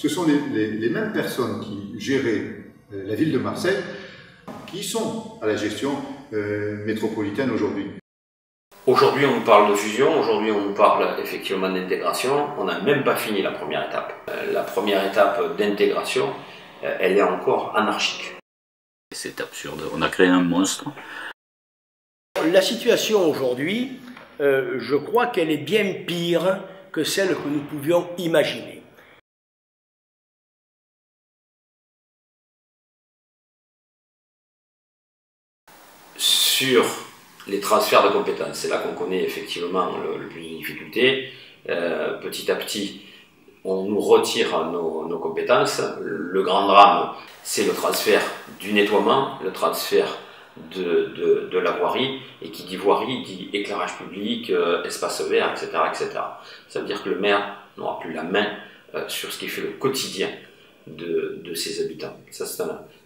ce sont les mêmes personnes qui géraient la ville de Marseille qui sont à la gestion métropolitaine aujourd'hui. Aujourd'hui, on nous parle de fusion, aujourd'hui, on nous parle effectivement d'intégration. On n'a même pas fini la première étape. La première étape d'intégration, elle est encore anarchique. C'est absurde, on a créé un monstre. La situation aujourd'hui, je crois qu'elle est bien pire que celle que nous pouvions imaginer. Sur les transferts de compétences, c'est là qu'on connaît effectivement le plus de difficultés. Petit à petit, on nous retire nos compétences. Le grand drame, c'est le transfert du nettoiement, le transfert de la voirie, et qui dit voirie dit éclairage public, espace vert, etc., etc. Ça veut dire que le maire n'aura plus la main sur ce qui fait le quotidien de ses habitants. Ça,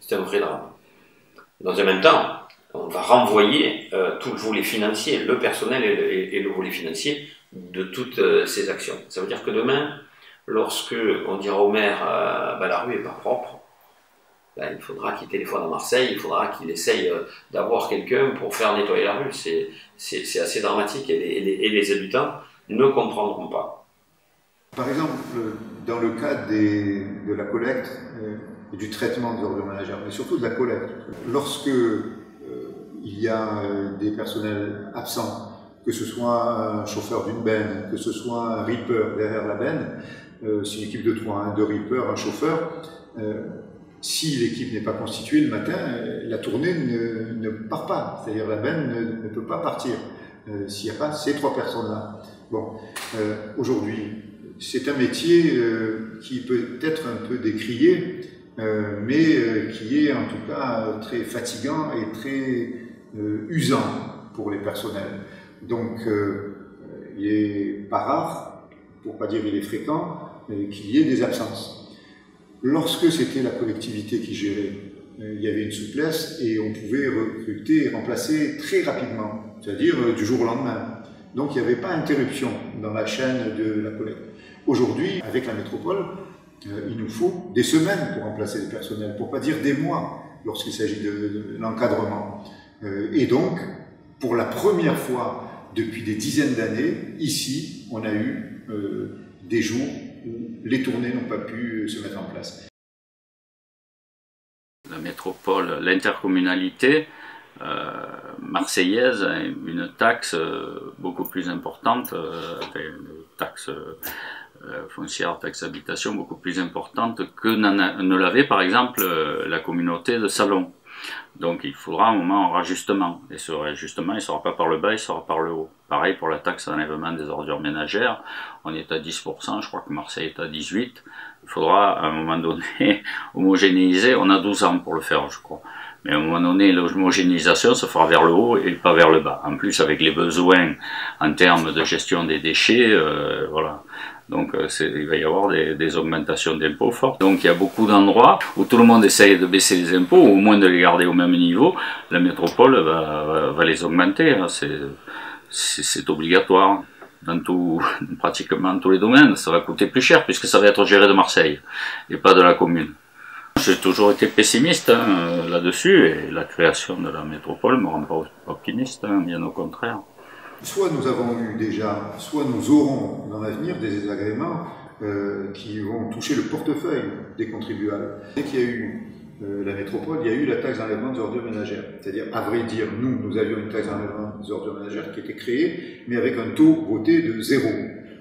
c'est un vrai drame. Dans un même temps, on va renvoyer tout le volet financier, le personnel et le volet financier de toutes ces actions. Ça veut dire que demain, lorsque on dira au maire la rue n'est pas propre, il faudra qu'il téléphone à Marseille, il faudra qu'il essaye d'avoir quelqu'un pour faire nettoyer la rue. C'est assez dramatique et les habitants ne comprendront pas. Par exemple, dans le cadre de la collecte et du traitement des ordures ménagères, mais surtout de la collecte, lorsque il y a des personnels absents, que ce soit un chauffeur d'une benne, que ce soit un ripper derrière la benne, c'est une équipe de 3, 2 rippers, un chauffeur, si l'équipe n'est pas constituée le matin, la tournée ne part pas, c'est-à-dire la benne ne peut pas partir s'il n'y a pas ces 3 personnes-là. Bon, aujourd'hui, c'est un métier qui peut être un peu décrié, mais qui est en tout cas très fatigant et très usant pour les personnels. Donc il n'est pas rare, pour ne pas dire il est fréquent, qu'il y ait des absences. Lorsque c'était la collectivité qui gérait, il y avait une souplesse et on pouvait recruter et remplacer très rapidement, c'est-à-dire du jour au lendemain. Donc il n'y avait pas d'interruption dans la chaîne de la collecte. Aujourd'hui, avec la métropole, il nous faut des semaines pour remplacer les personnels, pour ne pas dire des mois lorsqu'il s'agit de l'encadrement. Et donc, pour la première fois depuis des dizaines d'années, ici, on a eu des jours où les tournées n'ont pas pu se mettre en place. La métropole, l'intercommunalité marseillaise a une taxe beaucoup plus importante, une taxe foncière, taxe d'habitation beaucoup plus importante que ne l'avait par exemple la communauté de Salon. Donc il faudra un moment un rajustement, et ce rajustement il ne sera pas par le bas, il sera par le haut. Pareil pour la taxe d'enlèvement des ordures ménagères, on est à 10%, je crois que Marseille est à 18%. Il faudra à un moment donné homogénéiser, on a 12 ans pour le faire je crois. Mais à un moment donné, l'homogénéisation se fera vers le haut et pas vers le bas. En plus, avec les besoins en termes de gestion des déchets, voilà. Donc il va y avoir des augmentations d'impôts fortes. Donc il y a beaucoup d'endroits où tout le monde essaye de baisser les impôts, ou au moins de les garder au même niveau. La métropole va les augmenter, hein. C'est obligatoire. Dans pratiquement tous les domaines, ça va coûter plus cher puisque ça va être géré de Marseille et pas de la commune. J'ai toujours été pessimiste là-dessus, et la création de la métropole ne me rend pas optimiste, bien au contraire. Soit nous avons eu déjà, soit nous aurons dans l'avenir des désagréments qui vont toucher le portefeuille des contribuables. Dès qu'il y a eu la métropole, il y a eu la taxe d'enlèvement des ordures ménagères. C'est-à-dire, à vrai dire, nous avions une taxe d'enlèvement des ordures ménagères qui était créée, mais avec un taux voté de 0.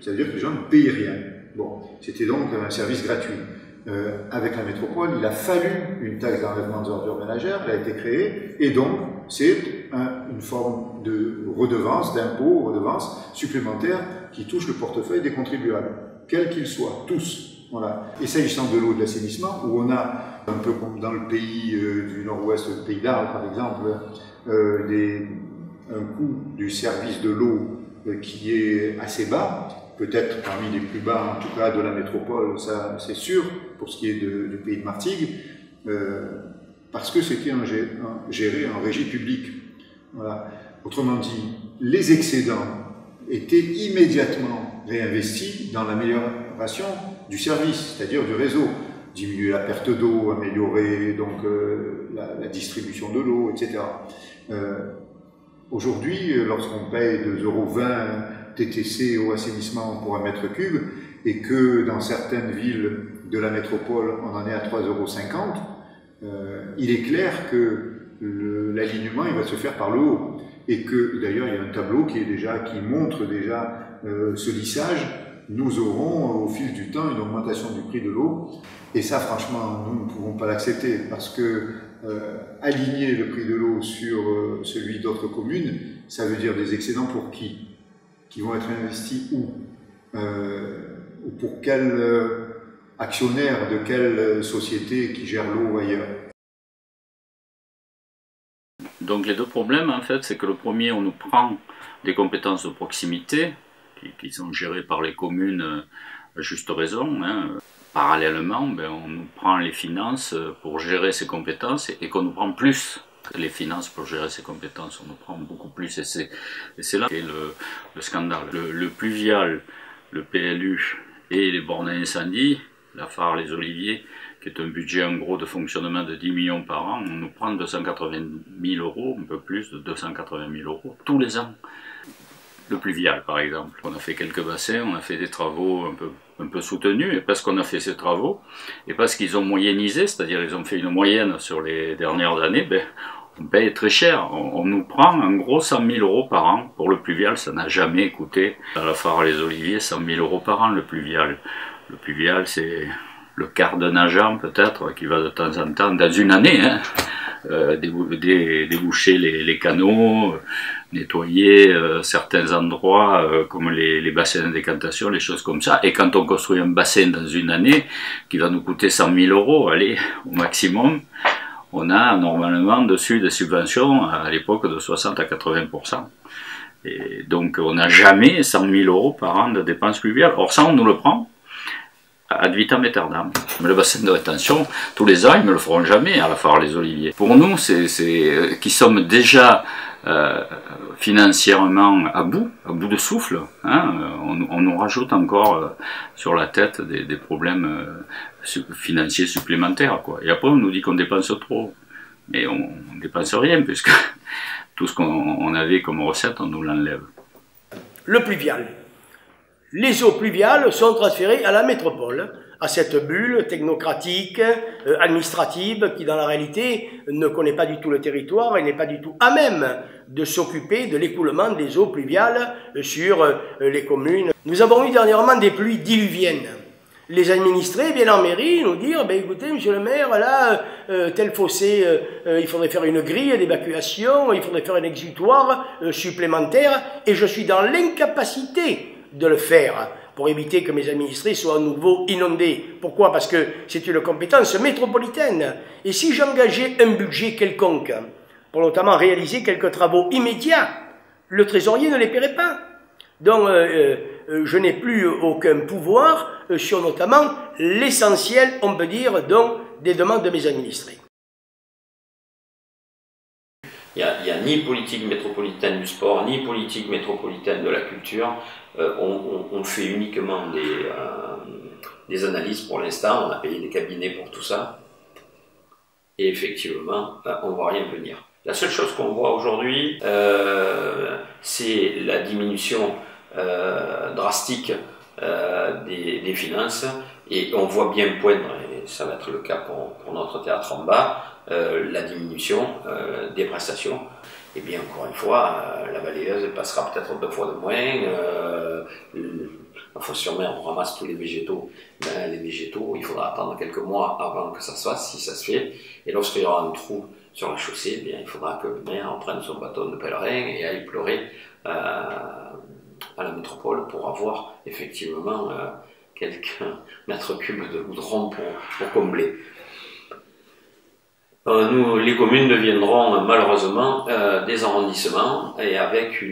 C'est-à-dire que les gens ne payaient rien. Bon, c'était donc un service gratuit. Avec la métropole, il a fallu une taxe d'enlèvement des ordures ménagères, elle a été créée, et donc c'est une forme de redevance, d'impôt, redevance supplémentaire qui touche le portefeuille des contribuables, quels qu'ils soient, tous. Voilà. Et s'agissant de l'eau et de l'assainissement, où on a, un peu comme dans le pays du nord-ouest, le pays d'Arles par exemple, un coût du service de l'eau qui est assez bas, peut-être parmi les plus bas en tout cas de la métropole, ça c'est sûr, pour ce qui est du pays de Martigues, parce que c'était géré en régie publique. Voilà. Autrement dit, les excédents étaient immédiatement réinvestis dans l'amélioration du service, c'est-à-dire du réseau. Diminuer la perte d'eau, améliorer donc la distribution de l'eau, etc. Aujourd'hui, lorsqu'on paye 2,20 € TTC au assainissement pour 1 mètre cube, et que dans certaines villes de la métropole, on en est à 3,50 €, il est clair que l'alignement il va se faire par le haut. Et que d'ailleurs il y a un tableau qui montre déjà ce lissage. Nous aurons au fil du temps une augmentation du prix de l'eau. Et ça, franchement, nous ne pouvons pas l'accepter parce que aligner le prix de l'eau sur celui d'autres communes, ça veut dire des excédents pour qui vont être investis où ou pour quel actionnaire de quelle société qui gère l'eau ailleurs. Donc les deux problèmes, en fait, c'est que le premier, on nous prend des compétences de proximité qui sont gérées par les communes à juste raison. Hein. Parallèlement, on nous prend les finances pour gérer ces compétences et qu'on nous prend plus que les finances pour gérer ces compétences. On nous prend beaucoup plus et c'est là qu'est le scandale. Le pluvial, le PLU et les bornes à incendie, la phare, les oliviers, qui est un budget en gros de fonctionnement de 10 millions par an, on nous prend 280 000 €, un peu plus de 280 000 € tous les ans. Le pluvial, par exemple. On a fait quelques bassins, on a fait des travaux un peu soutenus, et parce qu'on a fait ces travaux, et parce qu'ils ont moyennisé, c'est-à-dire ils ont fait une moyenne sur les dernières années, on paye très cher. On nous prend en gros 100 000 € par an. Pour le pluvial, ça n'a jamais coûté à la phare les oliviers 100 000 € par an, le pluvial. Le pluvial, c'est le quart d'un agent peut-être qui va de temps en temps, dans une année, hein, déboucher les canaux, nettoyer certains endroits comme les bassins de décantation, les choses comme ça. Et quand on construit un bassin dans une année qui va nous coûter 100 000 €, allez, au maximum, on a normalement dessus des subventions à l'époque de 60 à 80%. Et donc on n'a jamais 100 000 € par an de dépenses pluviales. Or ça, on nous le prend ad vitam aeternam. Mais le bassin de rétention, tous les ans, ils ne me le feront jamais à la phare les oliviers. Pour nous, qui sommes déjà financièrement à bout de souffle, hein, on nous rajoute encore sur la tête des problèmes financiers supplémentaires, quoi. Et après, on nous dit qu'on dépense trop. Mais on ne dépense rien, puisque tout ce qu'on avait comme recette, on nous l'enlève. Le pluvial. Les eaux pluviales sont transférées à la métropole, à cette bulle technocratique, administrative, qui dans la réalité ne connaît pas du tout le territoire et n'est pas du tout à même de s'occuper de l'écoulement des eaux pluviales sur les communes. Nous avons eu dernièrement des pluies diluviennes. Les administrés viennent en mairie nous dire écoutez, monsieur le maire, là, tel fossé, il faudrait faire une grille d'évacuation, il faudrait faire un exutoire supplémentaire, et je suis dans l'incapacité de le faire pour éviter que mes administrés soient à nouveau inondés. Pourquoi? Parce que c'est une compétence métropolitaine. Et si j'engageais un budget quelconque pour notamment réaliser quelques travaux immédiats, le trésorier ne les paierait pas. Donc, je n'ai plus aucun pouvoir sur notamment l'essentiel, on peut dire, donc, des demandes de mes administrés. Il n'y a ni politique métropolitaine du sport, ni politique métropolitaine de la culture. On fait uniquement des analyses pour l'instant, on a payé des cabinets pour tout ça. Et effectivement, on ne voit rien venir. La seule chose qu'on voit aujourd'hui, c'est la diminution drastique des finances. Et on voit bien poindre, et ça va être le cas pour notre théâtre en bas, la diminution des prestations. Et bien encore une fois, la balayeuse passera peut-être 2 fois de moins. Enfin, sûrement on ramasse tous les végétaux. Ben, les végétaux, il faudra attendre quelques mois avant que ça se fasse, si ça se fait. Et lorsqu'il y aura un trou sur la chaussée, bien, il faudra que le maire prenne son bâton de pèlerin et aille pleurer à la métropole pour avoir effectivement quelques mètres cubes de goudron pour combler. Nous, les communes deviendront malheureusement des arrondissements et avec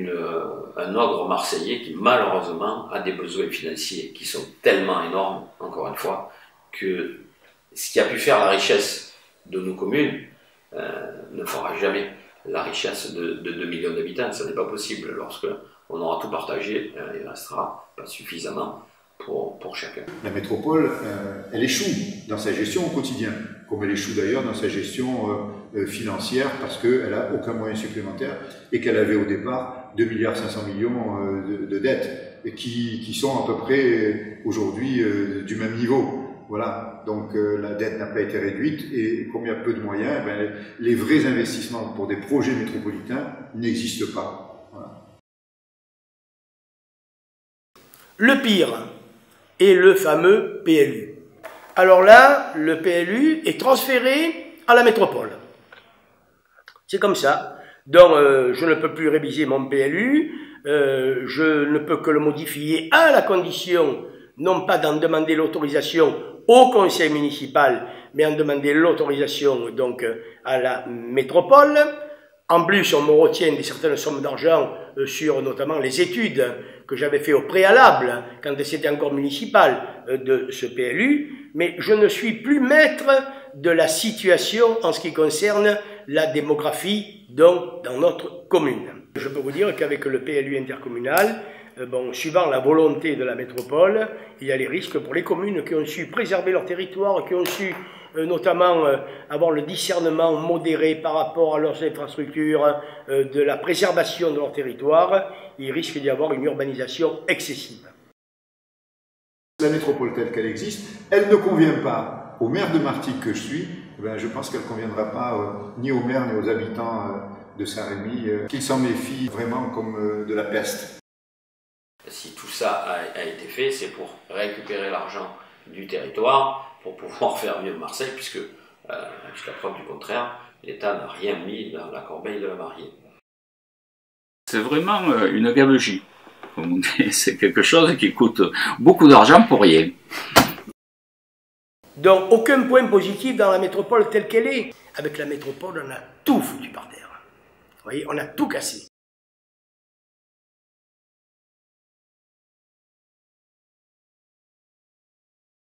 un ogre marseillais qui malheureusement a des besoins financiers qui sont tellement énormes, encore une fois, que ce qui a pu faire la richesse de nos communes ne fera jamais la richesse de 2 millions d'habitants. Ce n'est pas possible. Lorsque on aura tout partagé, il ne restera pas suffisamment pour chacun. La métropole, elle échoue dans sa gestion au quotidien, comme elle échoue d'ailleurs dans sa gestion financière parce qu'elle n'a aucun moyen supplémentaire et qu'elle avait au départ 2,5 milliards de dettes et qui sont à peu près aujourd'hui du même niveau. Voilà, donc la dette n'a pas été réduite et comme il y a peu de moyens, eh bien, les vrais investissements pour des projets métropolitains n'existent pas. Voilà. Le pire est le fameux PLU. Alors là, le PLU est transféré à la métropole. C'est comme ça. Donc, je ne peux plus réviser mon PLU, je ne peux que le modifier à la condition, non pas d'en demander l'autorisation au conseil municipal, mais en demander l'autorisation donc à la métropole. En plus, on me retient des certaines sommes d'argent sur notamment les études que j'avais fait au préalable, quand c'était encore municipal, de ce PLU, mais je ne suis plus maître de la situation en ce qui concerne la démographie donc, dans notre commune. Je peux vous dire qu'avec le PLU intercommunal, bon, suivant la volonté de la métropole, il y a les risques pour les communes qui ont su préserver leur territoire, qui ont su notamment avoir le discernement modéré par rapport à leurs infrastructures, de la préservation de leur territoire. Il risque d'y avoir une urbanisation excessive. La métropole telle qu'elle existe, elle ne convient pas au maire de Martigues que je suis. Ben, je pense qu'elle ne conviendra pas ni aux maires ni aux habitants de Saint-Rémy, qu'ils s'en méfient vraiment comme de la peste. Si tout ça a été fait, c'est pour récupérer l'argent du territoire pour pouvoir faire mieux Marseille, puisque, jusqu'à preuve du contraire, l'État n'a rien mis dans la corbeille de la mariée. C'est vraiment une gabegie. C'est quelque chose qui coûte beaucoup d'argent pour rien. Donc, aucun point positif dans la métropole telle qu'elle est. Avec la métropole, on a tout foutu par terre. Vous voyez, on a tout cassé.